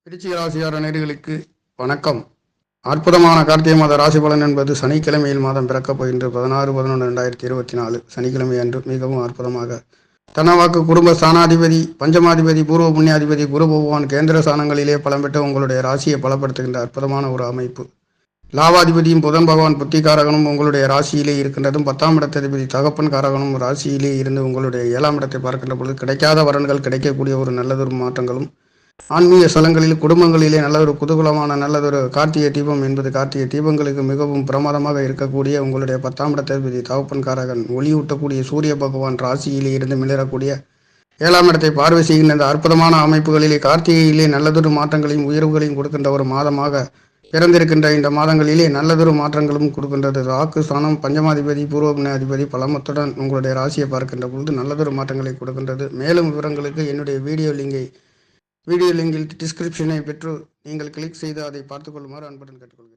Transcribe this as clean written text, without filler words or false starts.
திருச்சி ராசியார நேயர்களுக்கு வணக்கம். அற்புதமான கார்த்திகை மாத ராசி பலன் என்பது சனிக்கிழமையில் மாதம் பிறக்கப் போகின்ற 16/11/2024 சனிக்கிழமை அன்று மிகவும் அற்புதமாக தனவாக்கு குடும்ப ஸ்தானாதிபதி பஞ்சமாதிபதி பூர்வ புண்ணியாதிபதி குரு பகவான் கேந்திர ஸ்தானங்களிலே பலம் பெற்று உங்களுடைய ராசியை பலப்படுத்துகின்ற அற்புதமான ஒரு அமைப்பு. லாபாதிபதியும் புதன் பகவான் புத்திகாரகனும் உங்களுடைய ராசியிலே இருக்கின்றதும் 10ஆம் இடத்ததிபதி தகப்பன் காரகனும் ராசியிலே இருந்து உங்களுடைய 7ஆம் இடத்தை பார்க்கின்ற பொழுது கிடைக்காத வரன்கள் கிடைக்கக்கூடிய ஒரு நல்லதொரு மாற்றங்களும் ஆன்மீக ஸ்தலங்களில் குடும்பங்களிலே நல்லதொரு குதூகலமான நல்லதொரு கார்த்திகை தீபம் என்பது கார்த்திகை தீபங்களுக்கு மிகவும் பிரமாதமாக இருக்கக்கூடிய உங்களுடைய 10ஆம் இடத்ததிபதி தகப்பன் காரகன் ஒளியூட்டக்கூடிய சூரிய பகவான் ராசியிலே இருந்து மிளரக்கூடிய 7ஆம் இடத்தை பார்வை செய்கின்ற இந்த அற்புதமான அமைப்புகளிலே கார்த்திகையிலே நல்லதொரு மாற்றங்களையும் உயர்வுகளையும் கொடுக்கின்ற ஒரு மாதமாக பிறந்திருக்கின்ற இந்த மாதங்களிலே நல்லதொரு மாற்றங்களும் கொடுக்கின்றது. ராக்கு ஸ்தானம் பஞ்சமாதிபதி பூர்வ புண்ணியாதிபதி பலமத்துடன் உங்களுடைய ராசியை பார்க்கின்ற பொழுது நல்லதொரு மாற்றங்களை கொடுக்கின்றது. மேலும் விவரங்களுக்கு என்னுடைய வீடியோ லிங்கில் டிஸ்கிரிப்ஷனை பெற்று நீங்கள் கிளிக் செய்து அதை பார்த்துக் கொள்ளுமாறு அன்புடன் கேட்டுக்கொள்கிறேன்.